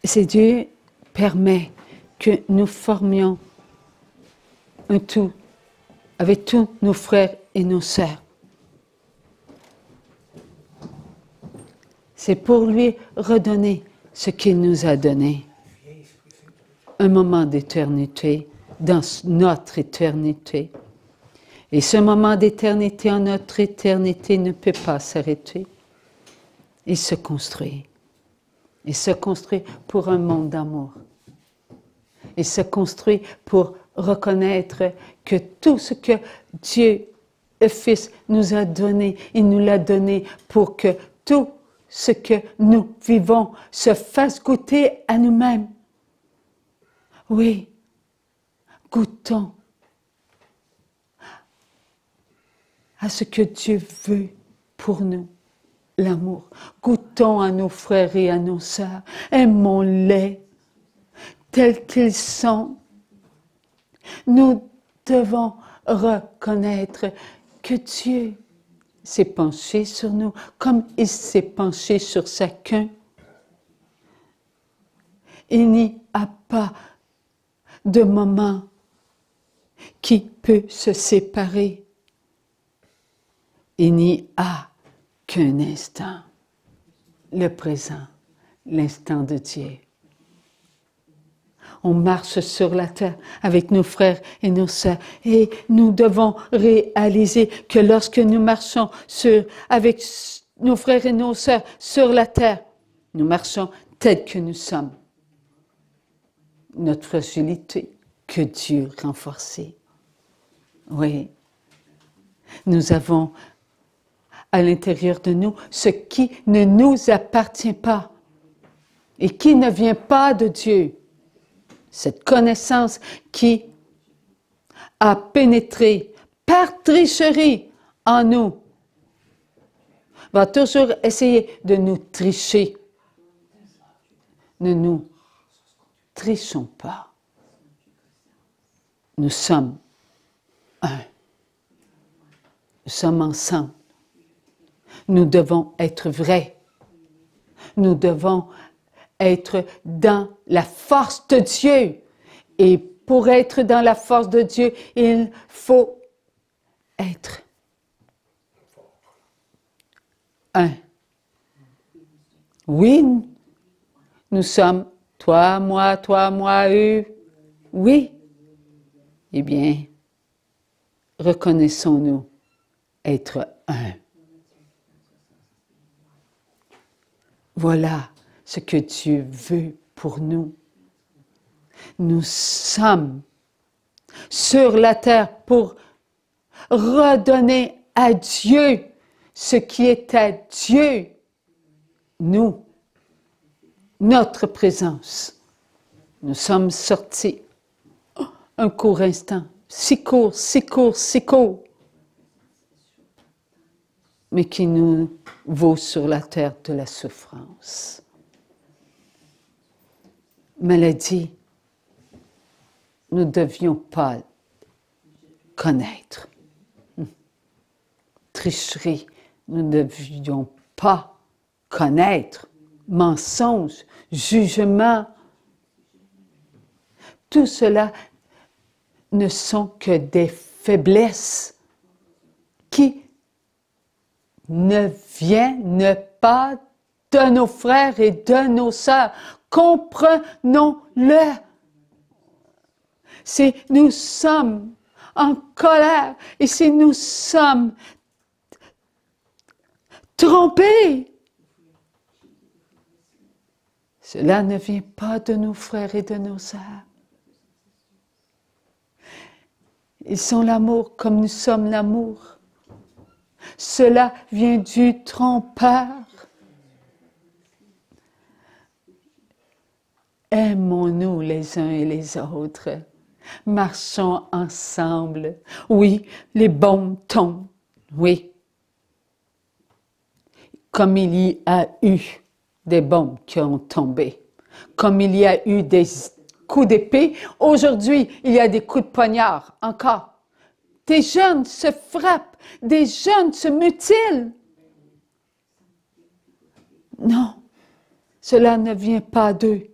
c'est Dieu permet que nous formions un tout avec tous nos frères et nos sœurs. C'est pour lui redonner ce qu'il nous a donné. Un moment d'éternité dans notre éternité. Et ce moment d'éternité en notre éternité ne peut pas s'arrêter. Il se construit. Il se construit pour un monde d'amour. Il se construit pour reconnaître que tout ce que Dieu, le Fils, nous a donné, il nous l'a donné pour que tout ce que nous vivons se fasse goûter à nous-mêmes. Oui, goûtons à ce que Dieu veut pour nous, l'amour. Goûtons à nos frères et à nos sœurs. Aimons-les tels qu'ils sont. Nous devons reconnaître que Dieu s'est penché sur nous comme il s'est penché sur chacun. Il n'y a pas de moment qui peut se séparer. Il n'y a qu'un instant, le présent, l'instant de Dieu. On marche sur la terre avec nos frères et nos sœurs et nous devons réaliser que lorsque nous marchons avec nos frères et nos sœurs sur la terre, nous marchons tels que nous sommes. Notre fragilité, que Dieu renforce. Oui, nous avons à l'intérieur de nous ce qui ne nous appartient pas et qui ne vient pas de Dieu. Cette connaissance qui a pénétré par tricherie en nous va toujours essayer de nous tricher. Ne nous trichons pas. Nous sommes un. Nous sommes ensemble. Nous devons être vrais. Nous devons être dans la force de Dieu. Et pour être dans la force de Dieu, il faut être un. Oui, nous sommes toi, moi, eux. Oui. Eh bien, reconnaissons-nous être un. Voilà ce que Dieu veut pour nous. Nous sommes sur la terre pour redonner à Dieu ce qui est à Dieu, nous, notre présence. Nous sommes sortis un court instant, si court, mais qui nous vaut sur la terre de la souffrance. Maladie, nous ne devions pas connaître. Tricherie, nous ne devions pas connaître. Mensonge, jugement, tout cela ne sont que des faiblesses qui ne viennent pas de nos frères et de nos sœurs. Comprenons-le. Si nous sommes en colère et si nous sommes trompés, cela ne vient pas de nos frères et de nos sœurs. Ils sont l'amour comme nous sommes l'amour. Cela vient du trompeur. Aimons-nous les uns et les autres. Marchons ensemble. Oui, les bombes tombent. Oui. Comme il y a eu des bombes qui ont tombé. Comme il y a eu des coups d'épée, aujourd'hui, il y a des coups de poignard encore. Des jeunes se frappent, des jeunes se mutilent. Non, cela ne vient pas d'eux.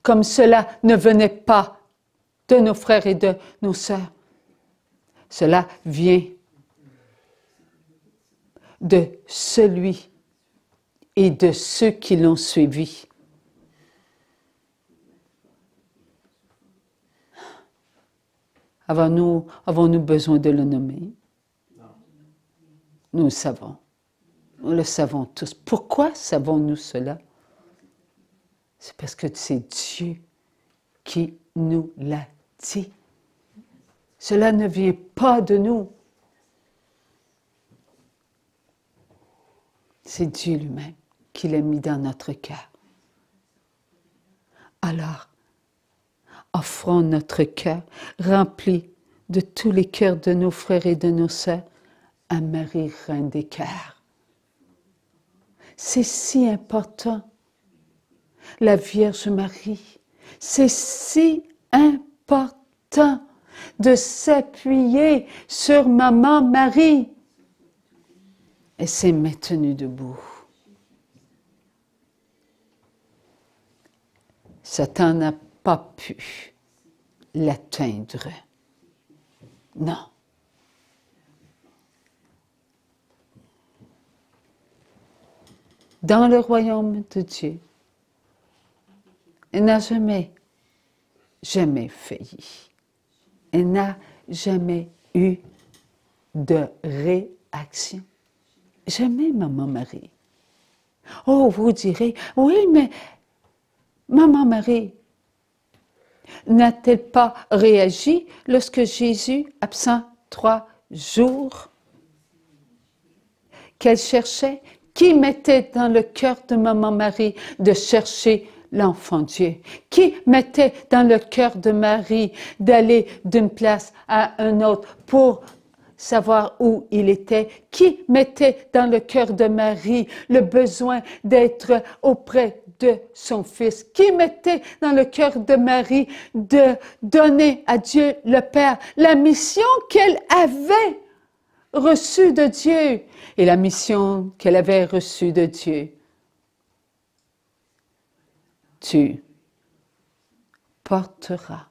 comme cela ne venait pas de nos frères et de nos sœurs. Cela vient de celui et de ceux qui l'ont suivi. Avons-nous besoin de le nommer? Nous le savons. Nous le savons tous. Pourquoi savons-nous cela? C'est parce que c'est Dieu qui nous l'a dit. Cela ne vient pas de nous. C'est Dieu lui-même qui l'a mis dans notre cœur. Alors, offrons notre cœur rempli de tous les cœurs de nos frères et de nos sœurs à Marie, Reine des cœurs. C'est si important, la Vierge Marie. C'est si important de s'appuyer sur Maman Marie. Elle s'est maintenue debout. Satan n'a pas pu l'atteindre. Non. Dans le royaume de Dieu, elle n'a jamais failli. Elle n'a jamais eu de réaction. Jamais, Maman Marie. Oh, vous direz, oui, mais Maman Marie, n'a-t-elle pas réagi lorsque Jésus, absent 3 jours, qu'elle cherchait? Qui mettait dans le cœur de Maman Marie de chercher l'enfant Dieu? Qui mettait dans le cœur de Marie d'aller d'une place à une autre pour savoir où il était? Qui mettait dans le cœur de Marie le besoin d'être auprès de son Fils? Qui mettait dans le cœur de Marie de donner à Dieu le Père la mission qu'elle avait reçue de Dieu? Et la mission qu'elle avait reçue de Dieu, tu porteras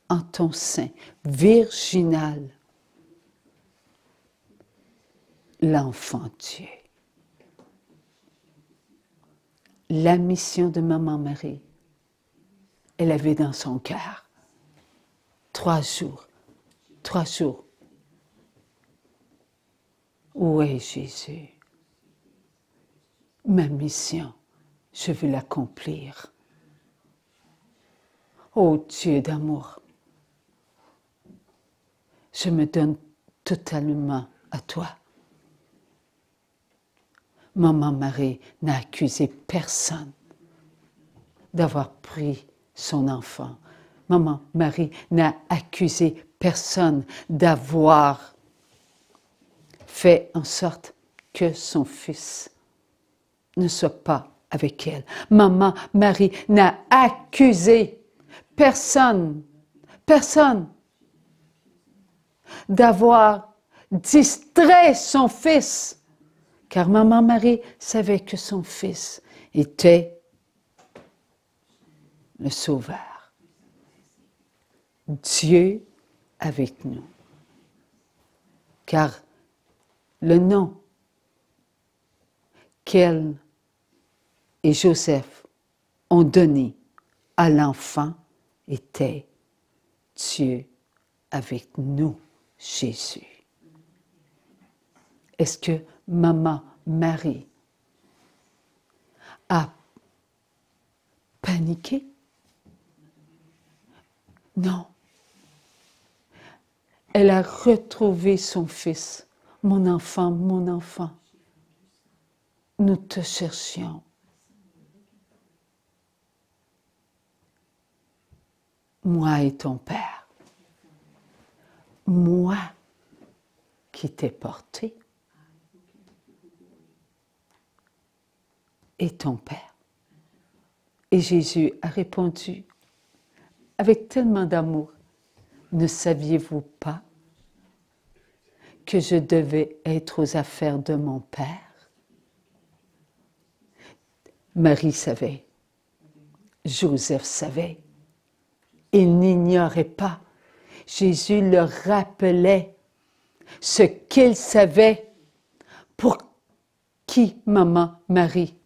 en ton sein virginal l'enfant Dieu. La mission de Maman Marie, elle avait dans son cœur 3 jours. 3 jours. Où est Jésus? Ma mission, je veux l'accomplir. Ô Dieu d'amour, je me donne totalement à toi. Maman Marie n'a accusé personne d'avoir pris son enfant. Maman Marie n'a accusé personne d'avoir fait en sorte que son fils ne soit pas avec elle. Maman Marie n'a accusé personne d'avoir distrait son fils. Car Maman Marie savait que son fils était le Sauveur. Dieu avec nous. Car le nom qu'elle et Joseph ont donné à l'enfant était Dieu avec nous, Jésus. Est-ce que Maman Marie a paniqué? Non. Elle a retrouvé son fils. Mon enfant, nous te cherchions. Moi et ton Père. Moi qui t'ai porté. Et ton Père. Et Jésus a répondu avec tellement d'amour, ne saviez-vous pas que je devais être aux affaires de mon Père? Marie savait. Joseph savait. Il n'ignorait pas. Jésus leur rappelait ce qu'il savait pour qui maman Marie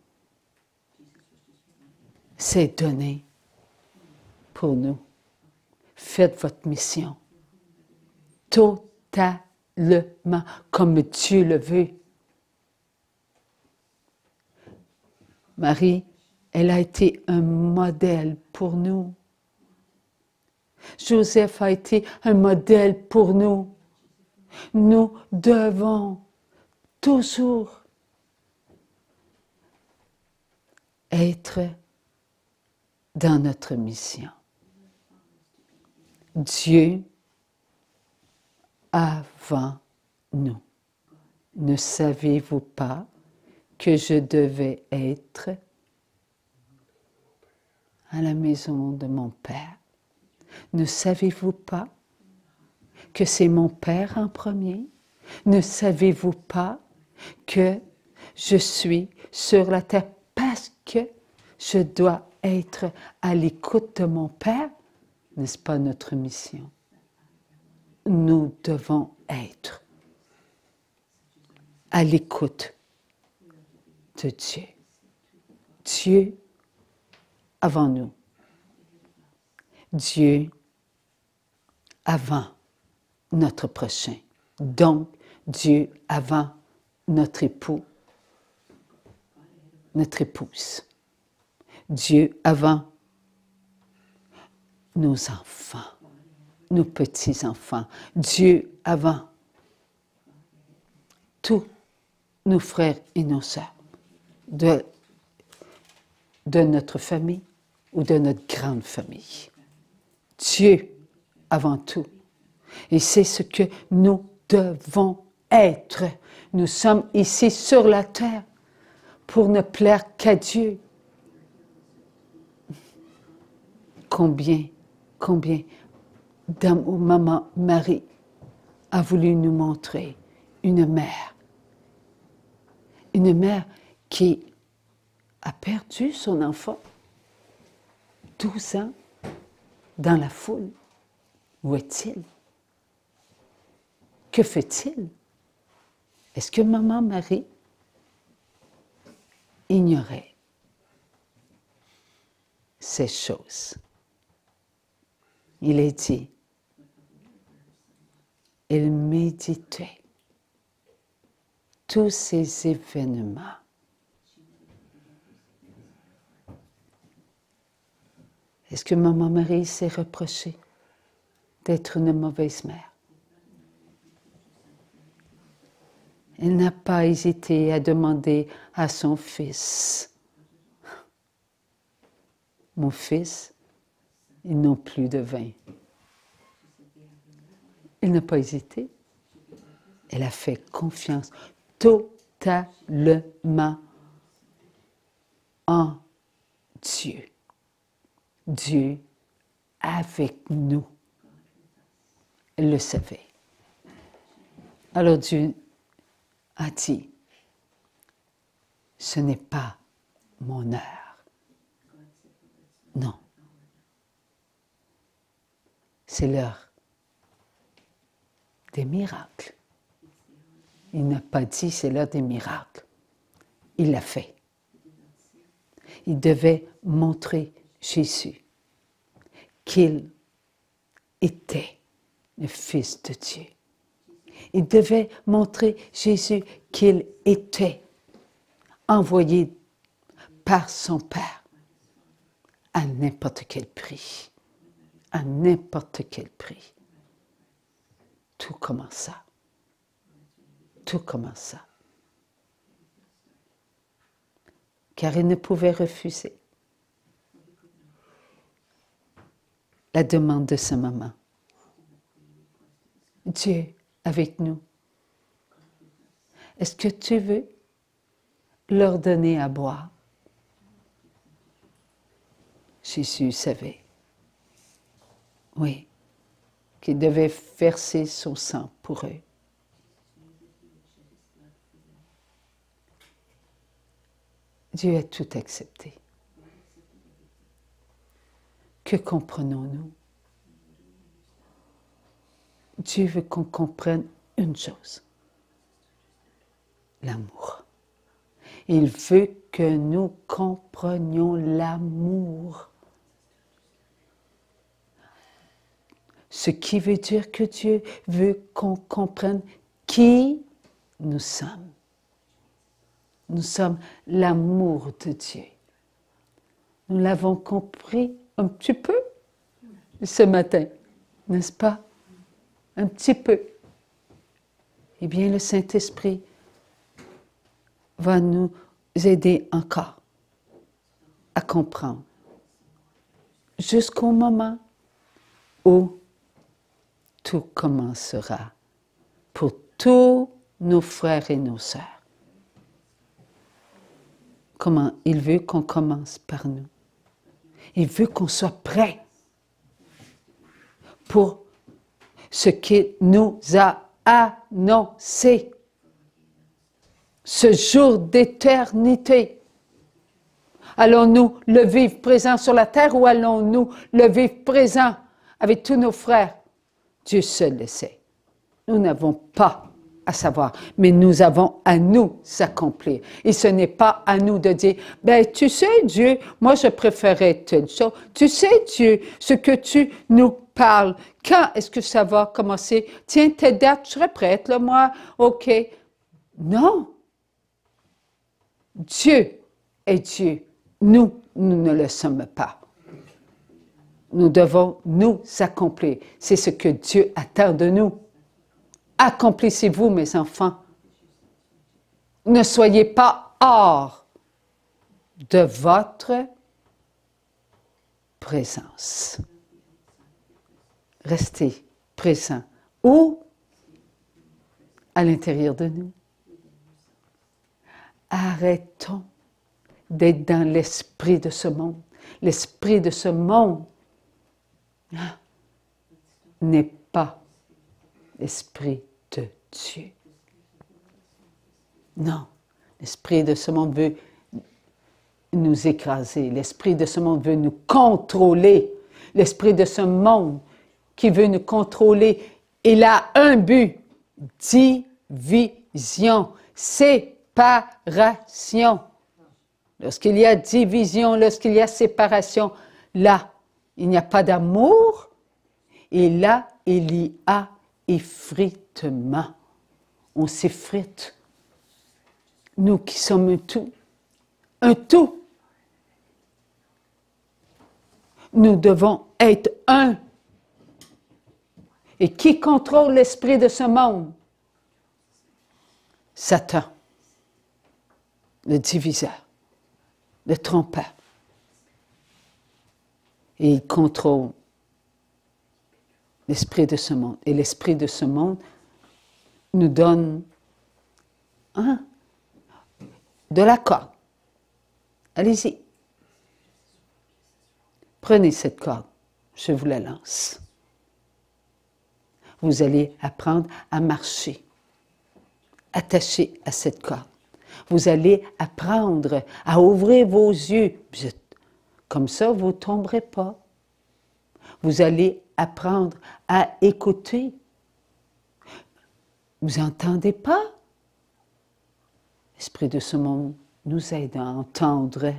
s'est donnée pour nous. Faites votre mission totalement comme Dieu le veut. Marie, elle a été un modèle pour nous. Joseph a été un modèle pour nous. Nous devons toujours être dans notre mission. Dieu avant nous. Ne savez-vous pas que je devais être à la maison de mon Père? Ne savez-vous pas que c'est mon Père en premier? Ne savez-vous pas que je suis sur la terre parce que je dois être à l'écoute de mon Père? N'est-ce pas notre mission? Nous devons être à l'écoute de Dieu. Dieu avant nous. Dieu avant notre prochain. Donc, Dieu avant notre époux, notre épouse. Dieu avant nos enfants, nos petits-enfants. Dieu avant tous nos frères et nos sœurs de notre famille ou de notre grande famille. Dieu avant tout. Et c'est ce que nous devons être. Nous sommes ici sur la terre pour ne plaire qu'à Dieu. Combien maman Marie a voulu nous montrer une mère qui a perdu son enfant, 12 ans, dans la foule. Où est-il? Que fait-il? Est-ce que maman Marie ignorait ces choses? Il est dit, il méditait tous ces événements. Est-ce que maman Marie s'est reprochée d'être une mauvaise mère? Elle n'a pas hésité à demander à son fils, « Mon fils, ils n'ont plus de vin. » Elle n'a pas hésité. Elle a fait confiance totalement en Dieu. Dieu avec nous. Elle le savait. Alors Dieu a dit, ce n'est pas mon heure. Non. C'est l'heure des miracles. Il n'a pas dit c'est l'heure des miracles. Il l'a fait. Il devait montrer Jésus qu'il était le Fils de Dieu. Il devait montrer Jésus qu'il était envoyé par son Père à n'importe quel prix. À n'importe quel prix. Tout commença. Tout commença. Car il ne pouvait refuser la demande de sa maman. Dieu avec nous. Est-ce que tu veux leur donner à boire? Jésus savait, oui, qu'il devait verser son sang pour eux. Dieu a tout accepté. Que comprenons-nous? Dieu veut qu'on comprenne une chose, l'amour. Il veut que nous comprenions l'amour. Ce qui veut dire que Dieu veut qu'on comprenne qui nous sommes. Nous sommes l'amour de Dieu. Nous l'avons compris un petit peu ce matin, n'est-ce pas? Un petit peu. Eh bien, le Saint-Esprit va nous aider encore à comprendre jusqu'au moment où tout commencera pour tous nos frères et nos sœurs. Comment il veut qu'on commence par nous. Il veut qu'on soit prêt pour ce qu'il nous a annoncé. Ce jour d'éternité. Allons-nous le vivre présent sur la terre ou allons-nous le vivre présent avec tous nos frères? Dieu seul le sait. Nous n'avons pas à savoir, mais nous avons à nous accomplir. Et ce n'est pas à nous de dire, ben tu sais Dieu, moi je préférais telle chose. Tu sais Dieu, ce que tu nous parles, quand est-ce que ça va commencer? Tiens, telle date, je serai prête, là, moi, ok. Non. Dieu est Dieu. Nous ne le sommes pas. Nous devons nous accomplir. C'est ce que Dieu attend de nous. Accomplissez-vous, mes enfants. Ne soyez pas hors de votre présence. Restez présents. Où? À l'intérieur de nous. Arrêtons d'être dans l'esprit de ce monde. L'esprit de ce monde n'est pas l'esprit de Dieu. Non, l'esprit de ce monde veut nous écraser. L'esprit de ce monde veut nous contrôler. L'esprit de ce monde qui veut nous contrôler, il a un but, division, séparation. Lorsqu'il y a division, lorsqu'il y a séparation, là, il n'y a pas d'amour et là, il y a effritement. On s'effrite. Nous qui sommes un tout. Un tout. Nous devons être un. Et qui contrôle l'esprit de ce monde? Satan, le diviseur, le trompeur. Et il contrôle l'esprit de ce monde. Et l'esprit de ce monde nous donne de la corde. Allez-y. Prenez cette corde. Je vous la lance. Vous allez apprendre à marcher, attaché à cette corde. Vous allez apprendre à ouvrir vos yeux. Comme ça, vous ne tomberez pas. Vous allez apprendre à écouter. Vous n'entendez pas? L'esprit de ce monde nous aide à entendre.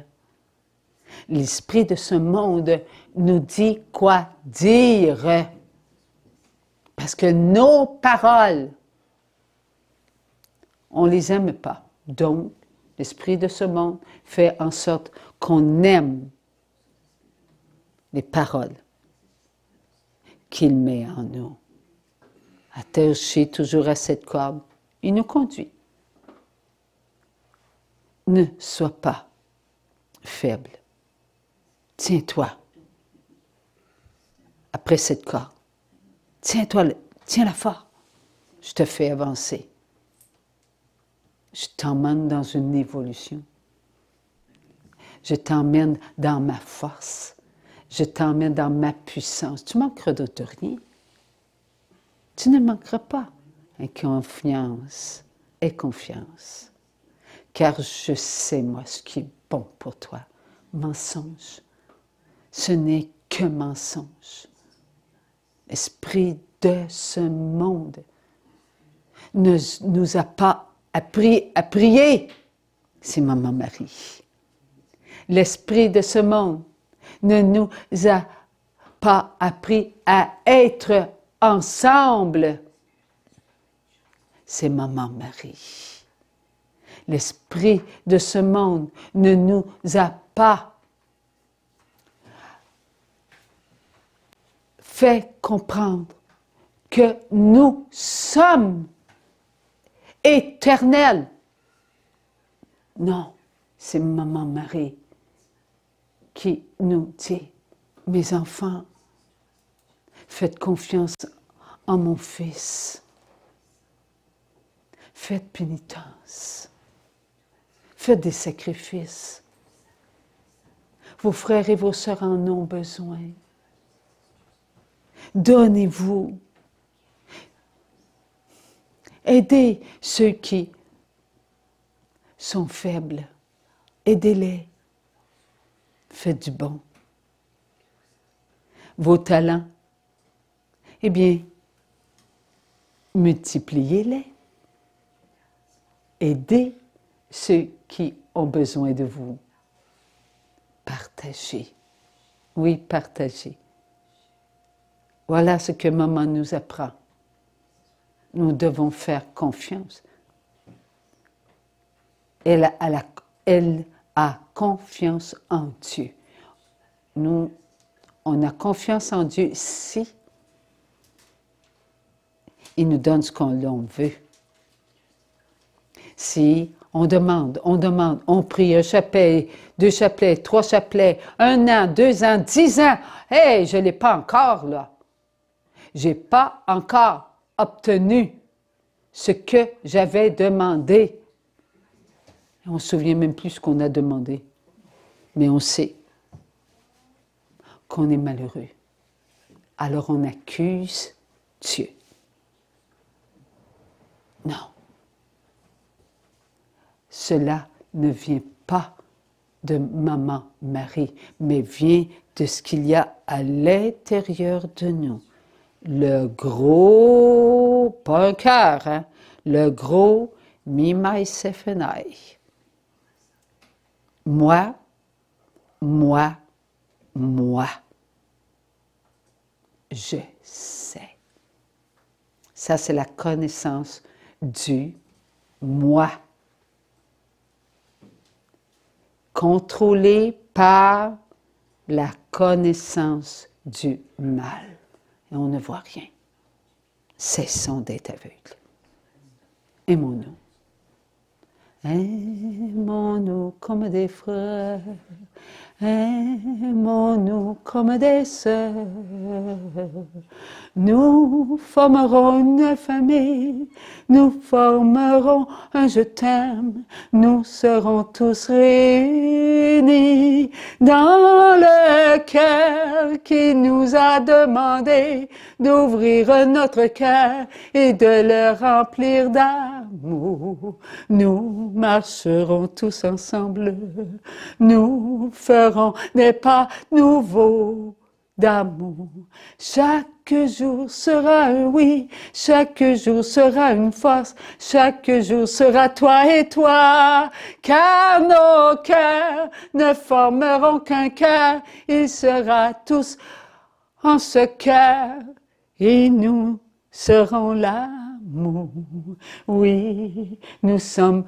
L'esprit de ce monde nous dit quoi dire. Parce que nos paroles, on ne les aime pas. Donc, l'esprit de ce monde fait en sorte qu'on aime les paroles qu'il met en nous. Attaché toujours à cette corde, il nous conduit. Ne sois pas faible. Tiens-toi après cette corde. Tiens-la fort. Je te fais avancer. Je t'emmène dans une évolution. Je t'emmène dans ma force. Je t'emmène dans ma puissance. Tu manqueras de rien. Tu ne manqueras pas. Et confiance. Et confiance. Car je sais, moi, ce qui est bon pour toi. Mensonge. Ce n'est que que mensonge. L'esprit de ce monde ne nous a pas appris à prier. C'est Maman Marie. L'esprit de ce monde ne nous a pas appris à être ensemble. C'est Maman Marie. L'esprit de ce monde ne nous a pas fait comprendre que nous sommes éternels. Non, c'est Maman Marie qui nous dit, mes enfants, faites confiance en mon Fils. Faites pénitence. Faites des sacrifices. Vos frères et vos sœurs en ont besoin. Donnez-vous. Aidez ceux qui sont faibles. Aidez-les. Faites du bon. Vos talents, eh bien, multipliez-les. Aidez ceux qui ont besoin de vous. Partagez. Oui, partagez. Voilà ce que Maman nous apprend. Nous devons faire confiance. Elle a confiance en Dieu. Nous, on a confiance en Dieu si il nous donne ce qu'on veut. Si on demande, on prie un chapelet, 2 chapelets, 3 chapelets, 1 an, 2 ans, 10 ans. Hey, je ne l'ai pas encore, là. Je n'ai pas encore obtenu ce que j'avais demandé. On ne se souvient même plus ce qu'on a demandé. Mais on sait qu'on est malheureux. Alors on accuse Dieu. Non. Cela ne vient pas de Maman Marie, mais vient de ce qu'il y a à l'intérieur de nous. Le gros, pas un cœur, hein? Le gros me, myself and I. Moi, moi, moi. Je sais. Ça, c'est la connaissance du moi. Contrôlé par la connaissance du mal. Et on ne voit rien. Cessons d'être aveugles. Aimons-nous. Aimons-nous comme des frères. Aimons-nous comme des sœurs. Nous formerons une famille. Nous formerons un je t'aime. Nous serons tous réunis dans le cœur qui nous a demandé d'ouvrir notre cœur et de le remplir d'amour. Nous marcherons tous ensemble. Nous ferons des pas nouveaux d'amour. Chaque jour sera un oui, chaque jour sera une force, chaque jour sera toi et toi, car nos cœurs ne formeront qu'un cœur, il sera tous en ce cœur, et nous serons l'amour. Oui, nous sommes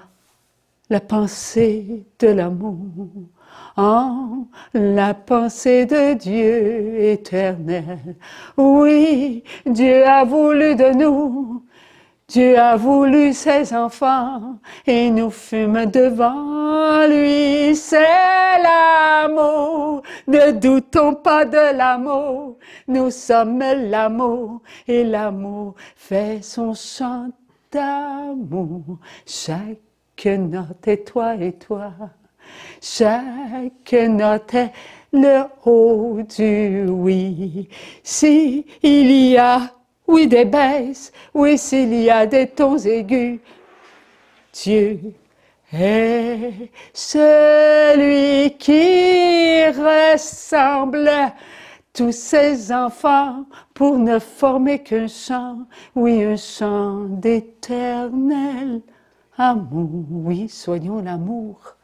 la pensée de l'amour. En la pensée de Dieu éternel. Oui, Dieu a voulu de nous, Dieu a voulu ses enfants, et nous fûmes devant lui. C'est l'amour, ne doutons pas de l'amour, nous sommes l'amour, et l'amour fait son chant d'amour. Chaque note est toi et toi. Chaque note est le haut du oui. Si il y a, oui, des baisses, oui, s'il y a des tons aigus, Dieu est celui qui ressemble tous ces enfants pour ne former qu'un chant, oui, un chant d'éternel amour. Oui, soyons l'amour.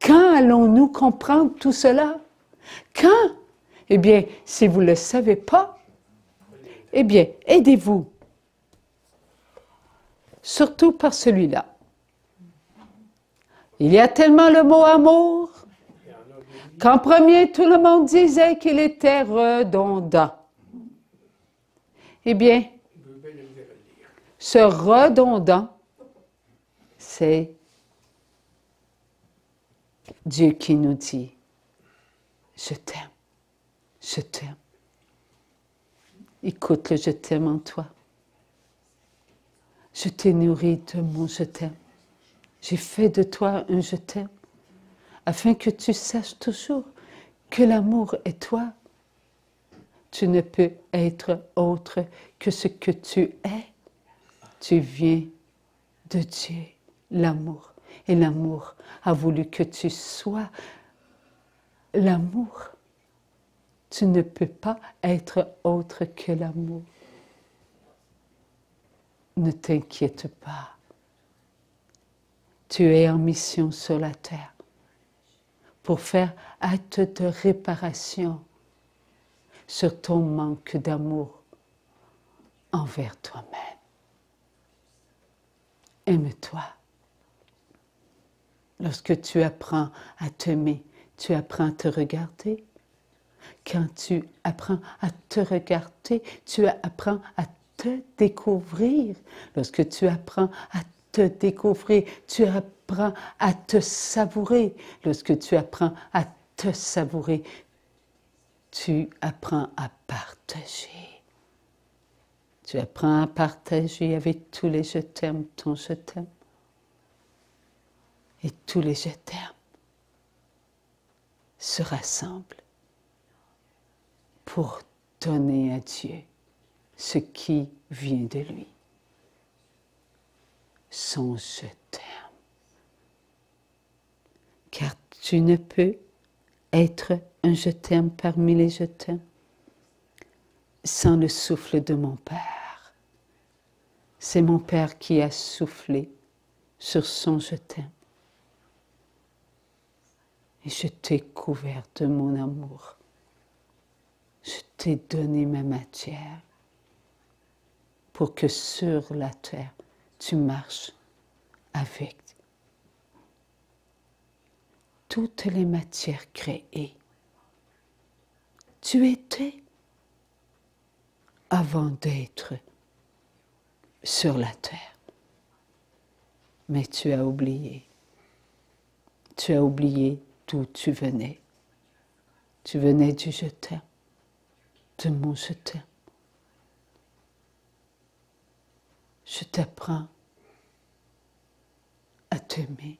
Quand allons-nous comprendre tout cela? Quand? Eh bien, si vous ne le savez pas, eh bien, aidez-vous. Surtout par celui-là. Il y a tellement le mot amour qu'en premier, tout le monde disait qu'il était redondant. Eh bien, ce redondant, c'est Dieu qui nous dit, je t'aime, je t'aime. Écoute le je t'aime en toi. Je t'ai nourri de mon je t'aime. J'ai fait de toi un je t'aime, afin que tu saches toujours que l'amour est toi. Tu ne peux être autre que ce que tu es. Tu viens de Dieu, l'amour. Et l'amour a voulu que tu sois l'amour. Tu ne peux pas être autre que l'amour. Ne t'inquiète pas. Tu es en mission sur la terre pour faire acte de réparation sur ton manque d'amour envers toi-même. Aime-toi. Lorsque tu apprends à t'aimer, tu apprends à te regarder. Quand tu apprends à te regarder, tu apprends à te découvrir. Lorsque tu apprends à te découvrir, tu apprends à te savourer. Lorsque tu apprends à te savourer, tu apprends à partager. Tu apprends à partager avec tous les je t'aime, ton je t'aime. Et tous les je t'aime se rassemblent pour donner à Dieu ce qui vient de lui. Son je t'aime. Car tu ne peux être un je t'aime parmi les je t'aime sans le souffle de mon Père. C'est mon Père qui a soufflé sur son je t'aime. Et je t'ai couvert de mon amour. Je t'ai donné ma matière pour que sur la terre, tu marches avec toutes les matières créées. Tu étais avant d'être sur la terre. Mais tu as oublié. Tu as oublié d'où tu venais. Tu venais du je t'aime, de mon je t'aime. Je t'apprends à t'aimer.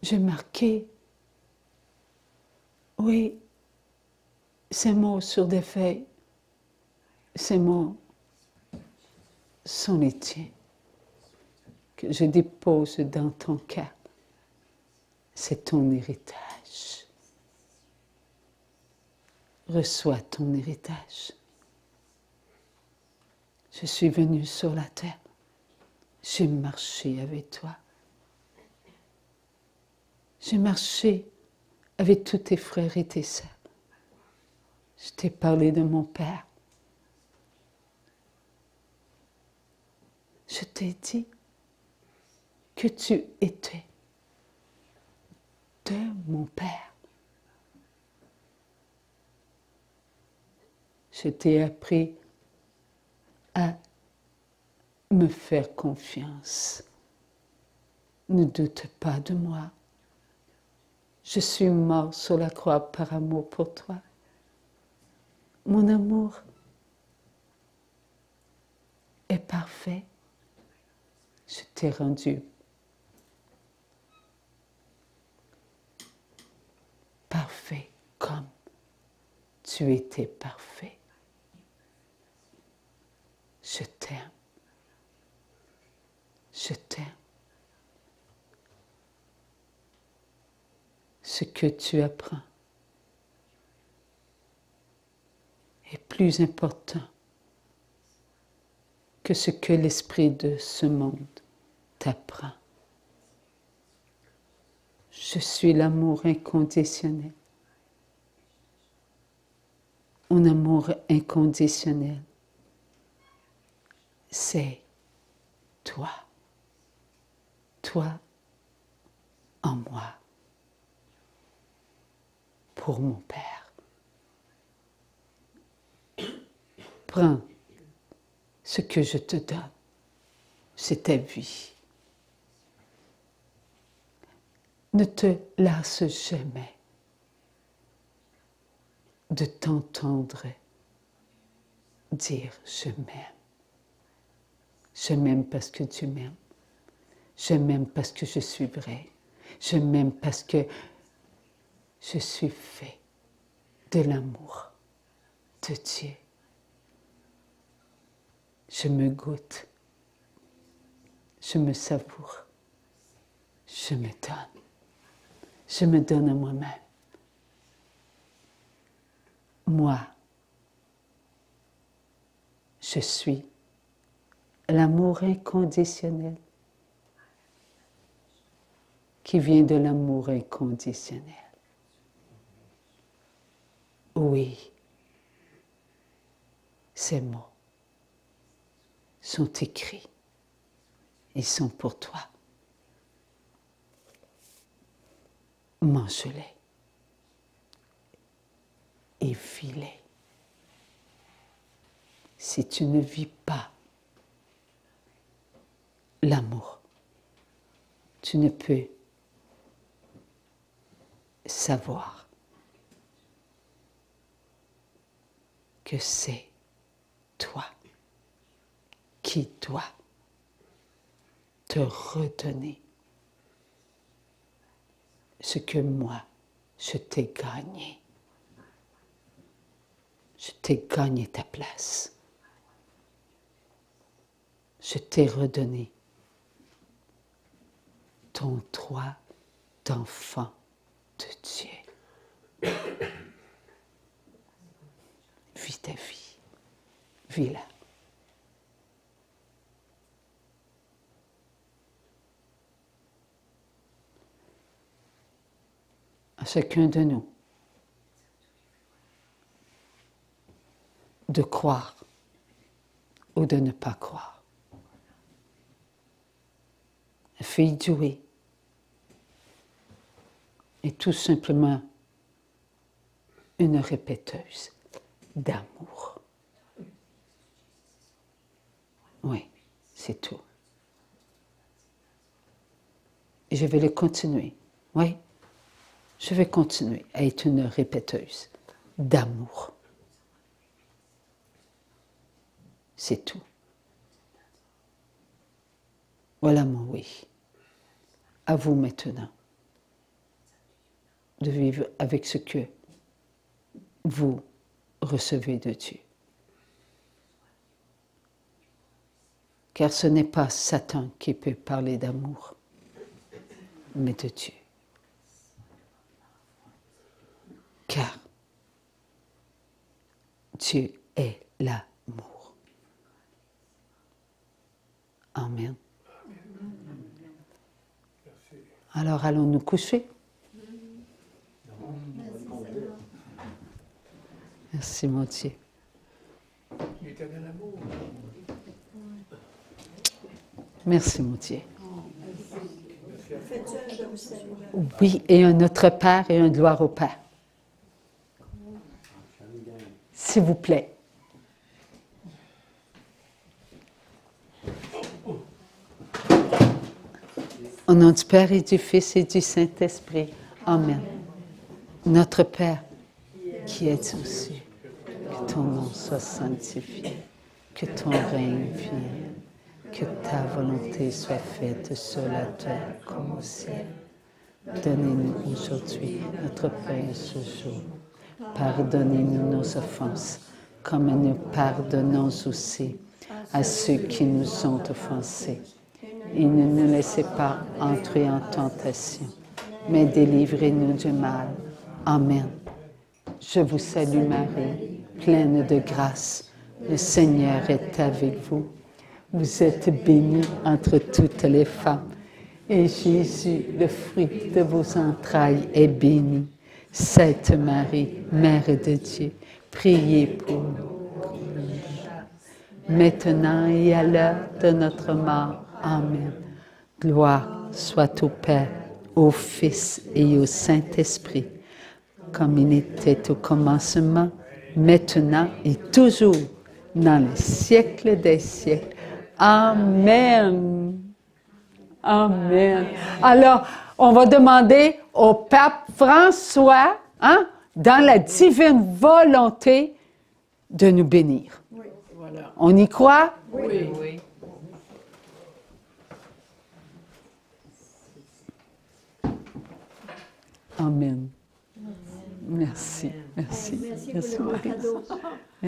J'ai marqué, oui, ces mots sur des feuilles, ces mots sont les tiens, que je dépose dans ton cœur. C'est ton héritage. Reçois ton héritage. Je suis venue sur la terre. J'ai marché avec toi. J'ai marché avec tous tes frères et tes sœurs. Je t'ai parlé de mon Père. Je t'ai dit que tu étais de mon Père. Je t'ai appris à me faire confiance. Ne doute pas de moi. Je suis mort sur la croix par amour pour toi. Mon amour est parfait. Je t'ai rendu parfait comme tu étais parfait. Je t'aime. Je t'aime. Ce que tu apprends est plus important que ce que l'esprit de ce monde t'apprend. Je suis l'amour inconditionnel. Mon amour inconditionnel, c'est toi. Toi en moi. Pour mon Père. Prends ce que je te donne. C'est ta vie. Ne te lasse jamais de t'entendre dire « je m'aime ». Je m'aime parce que tu m'aimes. Je m'aime parce que je suis vrai. Je m'aime parce que je suis fait de l'amour de Dieu. Je me goûte. Je me savoure. Je me donne. Je me donne à moi-même. Moi, je suis l'amour inconditionnel qui vient de l'amour inconditionnel. Oui, ces mots sont écrits. Ils sont pour toi. Mange-les et vis-les. Si tu ne vis pas l'amour, tu ne peux savoir que c'est toi qui dois te redonner ce que moi, je t'ai gagné. Je t'ai gagné ta place. Je t'ai redonné ton droit d'enfant de Dieu. Vis ta vie. Vis-la. À chacun de nous de croire ou de ne pas croire. La fille douée est tout simplement une répéteuse d'amour. Oui, c'est tout. Et je vais le continuer. Oui, je vais continuer à être une répéteuse d'amour. C'est tout. Voilà mon oui. À vous maintenant de vivre avec ce que vous recevez de Dieu. Car ce n'est pas Satan qui peut parler d'amour, mais de Dieu. Car Dieu est l'amour. Amen. Alors allons nous coucher. Merci mon Dieu. Merci mon Dieu. Oui, et un Notre Père et un gloire au Père. S'il vous plaît. Au nom du Père et du Fils et du Saint-Esprit. Amen. Notre Père, qui es aux cieux, que ton nom soit sanctifié, que ton règne vienne, que ta volonté soit faite sur la terre comme au ciel. Donnez-nous aujourd'hui notre pain ce jour. Pardonnez-nous nos offenses, comme nous pardonnons aussi à ceux qui nous ont offensés. Et ne nous laissez pas entrer en tentation, mais délivrez-nous du mal. Amen. Je vous salue Marie, pleine de grâce. Le Seigneur est avec vous. Vous êtes bénie entre toutes les femmes. Et Jésus, le fruit de vos entrailles, est béni. Sainte Marie, Mère de Dieu, priez pour nous. Maintenant et à l'heure de notre mort. Amen. Gloire soit au Père, au Fils et au Saint-Esprit, comme il était au commencement, maintenant et toujours, dans les siècles des siècles. Amen. Amen. Alors, on va demander au pape François, dans la divine volonté, de nous bénir. Oui, voilà. On y croit? Oui. Oui. Amen. Merci. Merci. Merci pour le cadeau.